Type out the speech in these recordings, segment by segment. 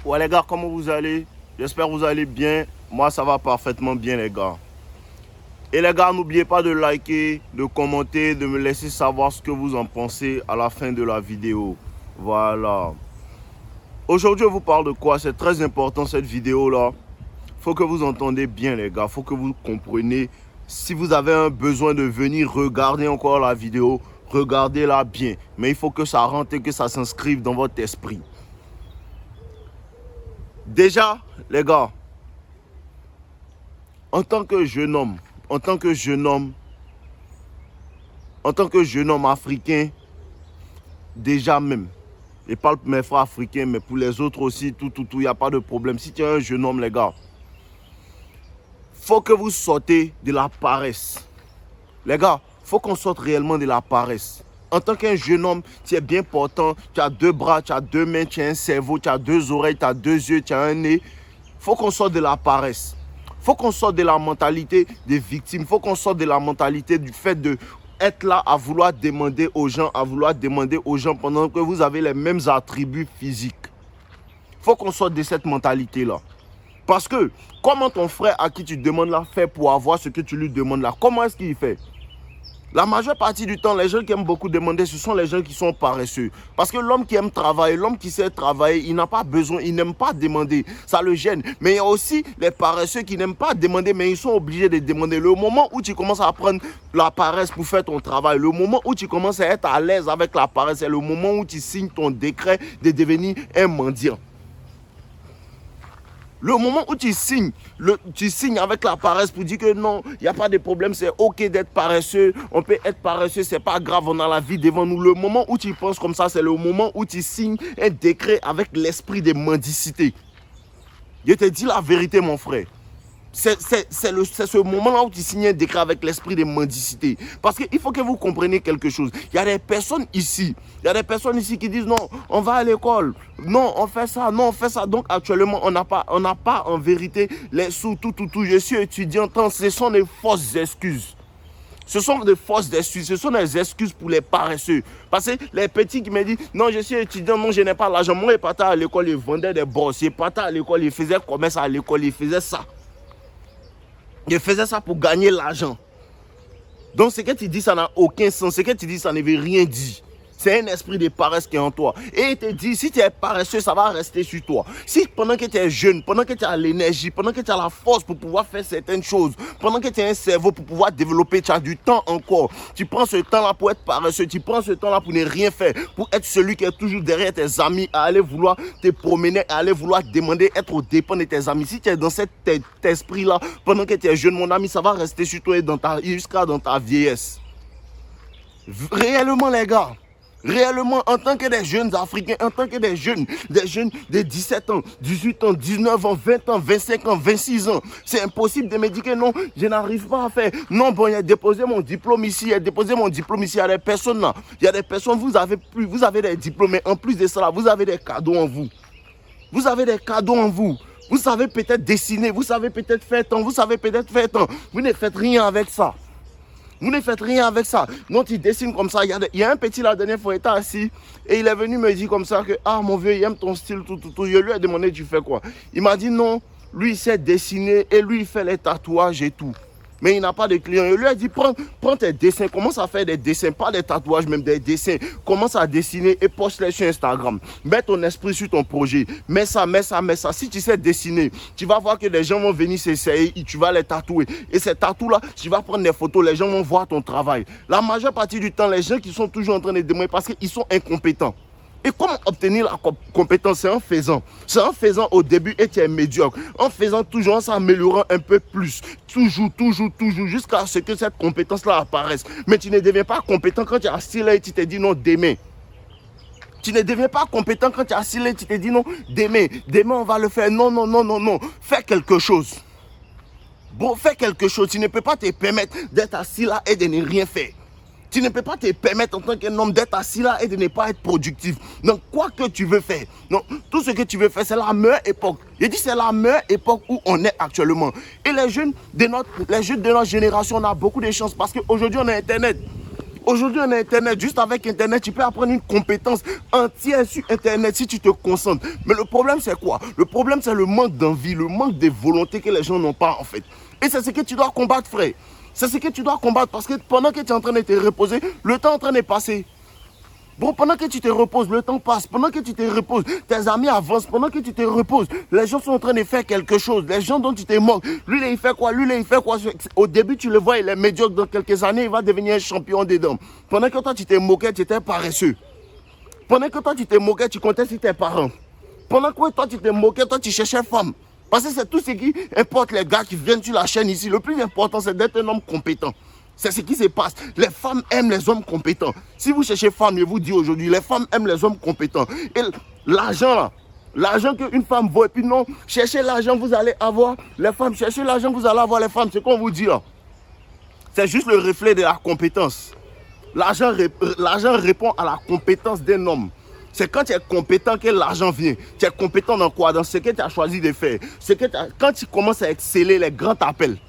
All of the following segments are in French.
Ouais les gars, comment vous allez? J'espère que vous allez bien. Moi ça va parfaitement bien les gars. Et les gars, n'oubliez pas de liker, de commenter, de me laisser savoir ce que vous en pensez à la fin de la vidéo. Voilà. Aujourd'hui je vous parle de quoi? C'est très important cette vidéo là. Faut que vous entendez bien les gars. Faut que vous compreniez. Si vous avez un besoin de venir regarder encore la vidéo, regardez-la bien. Mais il faut que ça rentre et que ça s'inscrive dans votre esprit. Déjà, les gars, en tant que jeune homme africain, déjà même, je parle pour mes frères africains, mais pour les autres aussi, il n'y a pas de problème. Si tu es un jeune homme, les gars, faut que vous sortez de la paresse. Les gars, faut qu'on sorte réellement de la paresse. En tant qu'un jeune homme, tu es bien portant, tu as deux bras, tu as deux mains, tu as un cerveau, tu as deux oreilles, tu as deux yeux, tu as un nez. Faut qu'on sorte de la paresse. Faut qu'on sorte de la mentalité des victimes. Faut qu'on sorte de la mentalité du fait de être là à vouloir demander aux gens, pendant que vous avez les mêmes attributs physiques. Faut qu'on sorte de cette mentalité-là. Parce que, comment ton frère à qui tu demandes là fait pour avoir ce que tu lui demandes là? Comment est-ce qu'il fait? La majeure partie du temps, les gens qui aiment beaucoup demander, ce sont les gens qui sont paresseux. Parce que l'homme qui aime travailler, l'homme qui sait travailler, il n'a pas besoin, il n'aime pas demander. Ça le gêne. Mais il y a aussi les paresseux qui n'aiment pas demander, mais ils sont obligés de demander. Le moment où tu commences à prendre la paresse pour faire ton travail, le moment où tu commences à être à l'aise avec la paresse, c'est le moment où tu signes ton décret de devenir un mendiant. Le moment où tu signes avec la paresse pour dire que non, il n'y a pas de problème, c'est ok d'être paresseux, on peut être paresseux, c'est pas grave, on a la vie devant nous. Le moment où tu penses comme ça, c'est le moment où tu signes un décret avec l'esprit de mendicité. Je te dis la vérité, mon frère. C'est ce moment-là où tu signes un décret avec l'esprit de mendicité. Parce qu'il faut que vous compreniez quelque chose. Il y a des personnes ici qui disent non, on va à l'école, non, on fait ça, non, on fait ça. Donc actuellement, on n'a pas en vérité les sous, tout. Je suis étudiant, ce sont des fausses excuses. Ce sont des fausses excuses, ce sont des excuses pour les paresseux. Parce que les petits qui me disent, non, je suis étudiant, non, je n'ai pas l'argent. Moi, je partais à l'école, je vendais des bosses. Je partais à l'école, je faisais commerce à l'école, je faisais ça. Je faisais ça pour gagner l'argent. Donc ce que tu dis, ça n'a aucun sens. Ce que tu dis, ça ne veut rien dire. C'est un esprit de paresse qui est en toi. Et il te dit, si tu es paresseux, ça va rester sur toi. Si pendant que tu es jeune, pendant que tu as l'énergie, pendant que tu as la force pour pouvoir faire certaines choses, pendant que tu as un cerveau pour pouvoir développer, tu as du temps encore. Tu prends ce temps-là pour être paresseux, tu prends ce temps-là pour ne rien faire, pour être celui qui est toujours derrière tes amis, à aller vouloir te promener, à aller vouloir demander, être au dépend de tes amis. Si tu es dans cet esprit-là, pendant que tu es jeune, mon ami, ça va rester sur toi jusqu'à dans ta vieillesse. Réellement, les gars. Réellement, en tant que des jeunes Africains, en tant que des jeunes de 17 ans, 18 ans, 19 ans, 20 ans, 25 ans, 26 ans, c'est impossible de me dire que non, je n'arrive pas à faire. Non, bon, il a déposé mon diplôme ici, il y a des personnes là. Il y a des personnes, vous avez des diplômes, mais en plus de ça, vous avez des cadeaux en vous. Vous avez des cadeaux en vous. Vous savez peut-être dessiner, vous savez peut-être faire tant, Vous ne faites rien avec ça. Vous ne faites rien avec ça. Non, tu dessines comme ça. Il y a un petit la dernière fois, il était assis et il est venu me dire comme ça que ah mon vieux, il aime ton style, tout. Je lui ai demandé tu fais quoi? Il m'a dit non, lui il sait dessiner et lui il fait les tatouages et tout. Mais il n'a pas de clients. Je lui ai dit prends tes dessins, commence à faire des dessins, pas des tatouages, même des dessins. Commence à dessiner et poste-les sur Instagram. Mets ton esprit sur ton projet. Mets ça. Si tu sais dessiner, tu vas voir que les gens vont venir s'essayer et tu vas les tatouer. Et ces tatous-là, tu vas prendre des photos, les gens vont voir ton travail. La majeure partie du temps, les gens qui sont toujours en train de demander parce qu'ils sont incompétents. Et comment obtenir la compétence? C'est en faisant. C'est en faisant au début et tu es médiocre. En faisant toujours, en s'améliorant un peu plus. Toujours, jusqu'à ce que cette compétence-là apparaisse. Mais tu ne deviens pas compétent quand tu es assis là et tu te dis non, demain. Tu ne deviens pas compétent quand tu es assis là et tu te dis non, demain on va le faire. Non. Fais quelque chose. Bon, fais quelque chose. Tu ne peux pas te permettre d'être assis là et de ne rien faire. Tu ne peux pas te permettre en tant qu'un homme d'être assis là et de ne pas être productif. Donc quoi que tu veux faire, non, tout ce que tu veux faire, c'est la meilleure époque. Je dis c'est la meilleure époque où on est actuellement. Et les jeunes de notre génération, on a beaucoup de chance parce qu'aujourd'hui on a Internet. Aujourd'hui, on a Internet. Juste avec Internet, tu peux apprendre une compétence entière sur Internet si tu te concentres. Mais le problème, c'est quoi? Le problème, c'est le manque d'envie, le manque de volonté que les gens n'ont pas, en fait. Et c'est ce que tu dois combattre, frère. C'est ce que tu dois combattre parce que pendant que tu es en train de te reposer, le temps est en train de passer. Bon, pendant que tu te reposes, le temps passe. Pendant que tu te reposes, tes amis avancent. Pendant que tu te reposes, les gens sont en train de faire quelque chose. Les gens dont tu te moques, lui, il fait quoi? Lui, il fait quoi? Au début, tu le vois, il est médiocre. Dans quelques années, il va devenir un champion dedans. Pendant que toi, tu te moquais, tu étais paresseux. Pendant que toi, tu te moquais, tu comptais sur tes parents. Pendant que toi, tu te moquais, toi, tu cherchais femme. Parce que c'est tout ce qui importe les gars qui viennent sur la chaîne ici. Le plus important, c'est d'être un homme compétent. C'est ce qui se passe. Les femmes aiment les hommes compétents. Si vous cherchez femme, je vous dis aujourd'hui, les femmes aiment les hommes compétents. Et l'argent là, l'argent qu'une femme vaut, et puis non, cherchez l'argent, vous allez avoir les femmes. Cherchez l'argent, vous allez avoir les femmes. C'est qu'on vous dit là. C'est juste le reflet de la compétence. L'argent répond à la compétence d'un homme. C'est quand tu es compétent que l'argent vient. Tu es compétent dans quoi? Dans ce que tu as choisi de faire. Quand tu commences à exceller, les grands t'appellent.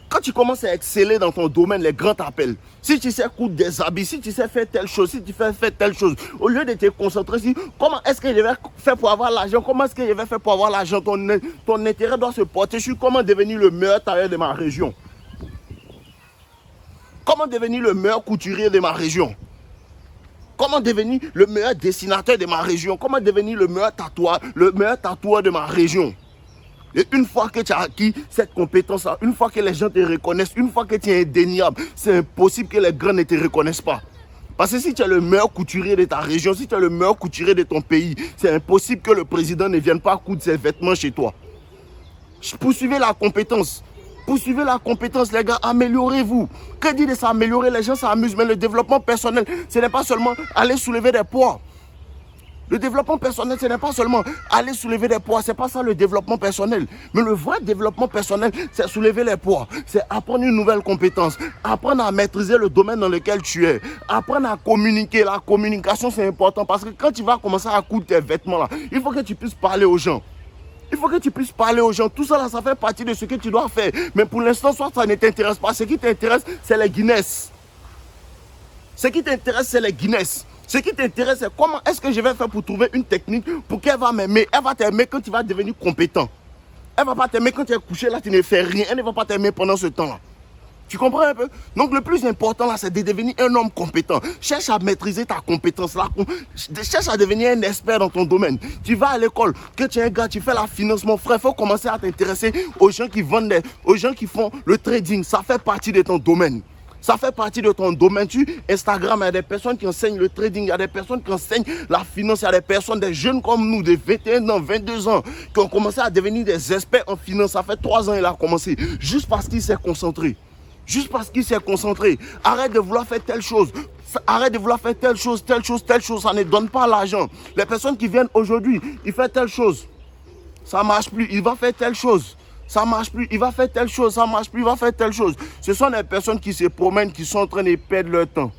Quand tu commences à exceller dans ton domaine, les grands t'appellent. Si tu sais coudre des habits, si tu sais faire telle chose, si tu fais telle chose, au lieu de te concentrer sur comment est-ce que je vais faire pour avoir l'argent, comment est-ce que je vais faire pour avoir l'argent, ton intérêt doit se porter sur comment devenir le meilleur tailleur de ma région. Comment devenir le meilleur couturier de ma région. Comment devenir le meilleur dessinateur de ma région. Comment devenir le meilleur tatoueur de ma région. Et une fois que tu as acquis cette compétence-là, une fois que les gens te reconnaissent, une fois que tu es indéniable, c'est impossible que les grands ne te reconnaissent pas. Parce que si tu es le meilleur couturier de ta région, si tu es le meilleur couturier de ton pays, c'est impossible que le président ne vienne pas coudre ses vêtements chez toi. Poursuivez la compétence. Poursuivez la compétence, les gars, améliorez-vous. Que dit de s'améliorer? Les gens s'amusent, mais le développement personnel, ce n'est pas seulement aller soulever des poids. Le développement personnel, ce n'est pas seulement aller soulever des poids, c'est pas ça le développement personnel. Mais le vrai développement personnel, c'est soulever les poids, c'est apprendre une nouvelle compétence, apprendre à maîtriser le domaine dans lequel tu es, apprendre à communiquer. La communication, c'est important parce que quand tu vas commencer à coudre tes vêtements là, il faut que tu puisses parler aux gens. Il faut que tu puisses parler aux gens. Tout ça là, ça fait partie de ce que tu dois faire. Mais pour l'instant, soit ça ne t'intéresse pas. Ce qui t'intéresse, c'est les Guinness. Ce qui t'intéresse, c'est les Guinness. Ce qui t'intéresse, c'est comment est-ce que je vais faire pour trouver une technique pour qu'elle va m'aimer. Elle va t'aimer quand tu vas devenir compétent. Elle ne va pas t'aimer quand tu es couché là, tu ne fais rien. Elle ne va pas t'aimer pendant ce temps-là. Tu comprends un peu? Donc le plus important là, c'est de devenir un homme compétent. Cherche à maîtriser ta compétence là. Cherche à devenir un expert dans ton domaine. Tu vas à l'école, que tu es un gars, tu fais la finance, mon frère, il faut commencer à t'intéresser aux gens qui vendent, aux gens qui font le trading. Ça fait partie de ton domaine. Ça fait partie de ton domaine. Instagram, il y a des personnes qui enseignent le trading, il y a des personnes qui enseignent la finance, il y a des personnes, des jeunes comme nous, de 21 ans, 22 ans, qui ont commencé à devenir des experts en finance. Ça fait 3 ans qu'il a commencé, juste parce qu'il s'est concentré. Juste parce qu'il s'est concentré. Arrête de vouloir faire telle chose. Arrête de vouloir faire telle chose, telle chose, telle chose. Ça ne donne pas l'argent. Les personnes qui viennent aujourd'hui, ils font telle chose. Ça ne marche plus. Il va faire telle chose. Ça ne marche plus. Il va faire telle chose. Ça ne marche plus. Il va faire telle chose. Ce sont des personnes qui se promènent, qui sont en train de perdre leur temps.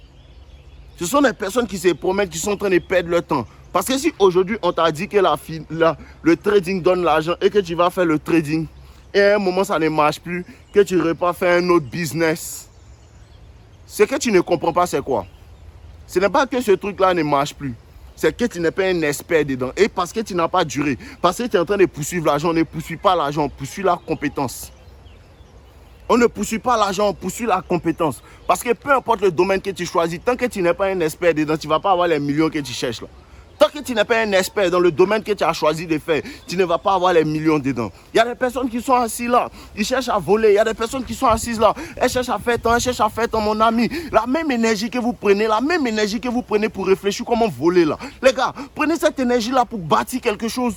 Ce sont des personnes qui se promènent, qui sont en train de perdre leur temps. Parce que si aujourd'hui, on t'a dit que le trading donne l'argent et que tu vas faire le trading, et à un moment ça ne marche plus, que tu repars faire un autre business. Ce que tu ne comprends pas, c'est quoi? Ce n'est pas que ce truc-là ne marche plus. C'est que tu n'es pas un expert dedans. Et parce que tu n'as pas duré. Parce que tu es en train de poursuivre l'argent. On ne poursuit pas l'argent, on poursuit la compétence. On ne poursuit pas l'argent, on poursuit la compétence. Parce que peu importe le domaine que tu choisis, tant que tu n'es pas un expert dedans, tu ne vas pas avoir les millions que tu cherches là. Tant que tu n'es pas un expert dans le domaine que tu as choisi de faire, tu ne vas pas avoir les millions dedans. Il y a des personnes qui sont assises là, ils cherchent à voler. Il y a des personnes qui sont assises là, elles cherchent à faire tant, elles cherchent à faire tant, mon ami. La même énergie que vous prenez, pour réfléchir comment voler là. Les gars, prenez cette énergie là pour bâtir quelque chose.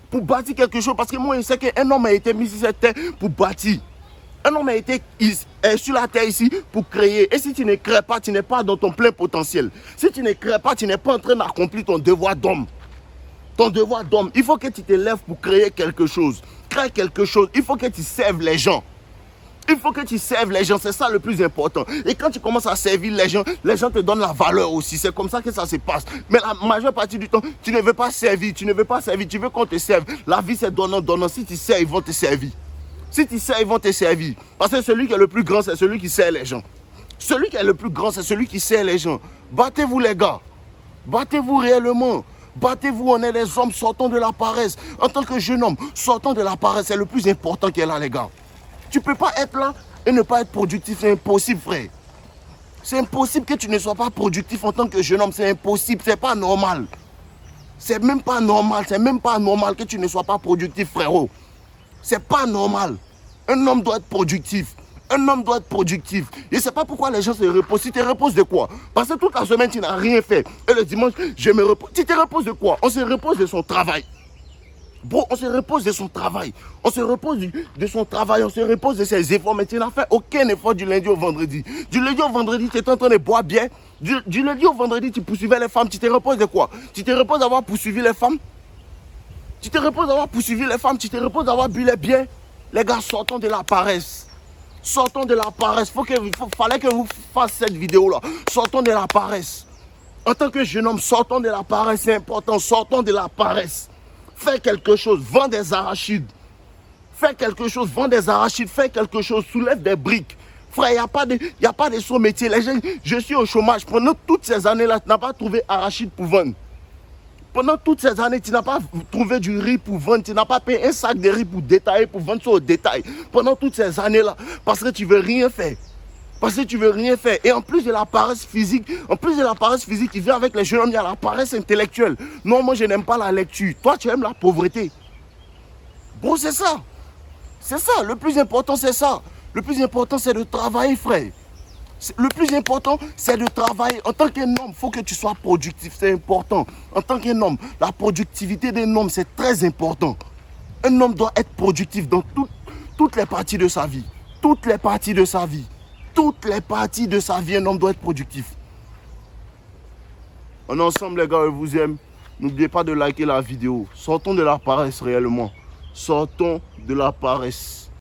Pour bâtir quelque chose. Parce que moi, je sais qu'un homme a été mis sur cette terre pour bâtir. Un homme a été sur la terre ici pour créer. Et si tu ne crées pas, tu n'es pas dans ton plein potentiel. Si tu ne crées pas, tu n'es pas en train d'accomplir ton devoir d'homme. Ton devoir d'homme. Il faut que tu te lèves pour créer quelque chose. Crée quelque chose. Il faut que tu serves les gens. Il faut que tu serves les gens. C'est ça le plus important. Et quand tu commences à servir les gens te donnent la valeur aussi. C'est comme ça que ça se passe. Mais la majeure partie du temps, tu ne veux pas servir. Tu ne veux pas servir. Tu veux qu'on te serve. La vie, c'est donnant, donnant. Si tu sers, ils vont te servir. Si tu sers, ils vont te servir. Parce que celui qui est le plus grand, c'est celui qui sert les gens. Celui qui est le plus grand, c'est celui qui sert les gens. Battez-vous les gars. Battez-vous réellement. Battez-vous, on est des hommes, sortons de la paresse. En tant que jeune homme, sortons de la paresse. C'est le plus important qui est là, les gars. Tu ne peux pas être là et ne pas être productif. C'est impossible, frère. C'est impossible que tu ne sois pas productif en tant que jeune homme. C'est impossible, c'est pas normal. C'est même pas normal. C'est même pas normal que tu ne sois pas productif, frérot. C'est pas normal. Un homme doit être productif. Un homme doit être productif. Je ne sais pas pourquoi les gens se reposent. Tu te reposes de quoi? Parce que toute la semaine, tu n'as rien fait. Et le dimanche, je me repose. Tu te reposes de quoi? On se repose de son travail. Bon, on se repose de son travail. On se repose de son travail. On se repose de ses efforts. Mais tu n'as fait aucun effort du lundi au vendredi. Du lundi au vendredi, tu étais en train de boire bien. Du lundi au vendredi, tu poursuivais les femmes. Tu te reposes de quoi? Tu te reposes d'avoir poursuivi les femmes? Tu te reposes d'avoir poursuivi les femmes? Tu te reposes d'avoir bu les biens? Les gars, sortons de la paresse. Sortons de la paresse. Fallait que vous fassiez cette vidéo-là. Sortons de la paresse. En tant que jeune homme, sortons de la paresse. C'est important. Sortons de la paresse. Fais quelque chose. Vends des arachides. Fais quelque chose. Vends des arachides. Fais quelque chose. Soulève des briques. Frère, il n'y a pas de sous métier. Les gens, je suis au chômage. Pendant toutes ces années-là, tu n'as pas trouvé arachide pour vendre. Pendant toutes ces années, tu n'as pas trouvé du riz pour vendre. Tu n'as pas payé un sac de riz pour détailler, pour vendre ça au détail. Pendant toutes ces années-là, parce que tu ne veux rien faire. Parce que tu ne veux rien faire. Et en plus de la paresse physique, qui vient avec les jeunes hommes, il y a la paresse intellectuelle. Non, moi, je n'aime pas la lecture. Toi, tu aimes la pauvreté. Bon, c'est ça. C'est ça. Le plus important, c'est ça. Le plus important, c'est de travailler, frère. Le plus important, c'est de travailler. En tant qu'un homme, il faut que tu sois productif. C'est important. En tant qu'un homme, la productivité d'un homme, c'est très important. Un homme doit être productif dans toutes les parties de sa vie. Toutes les parties de sa vie. Toutes les parties de sa vie, un homme doit être productif. On est ensemble, les gars, je vous aime. N'oubliez pas de liker la vidéo. Sortons de la paresse réellement. Sortons de la paresse.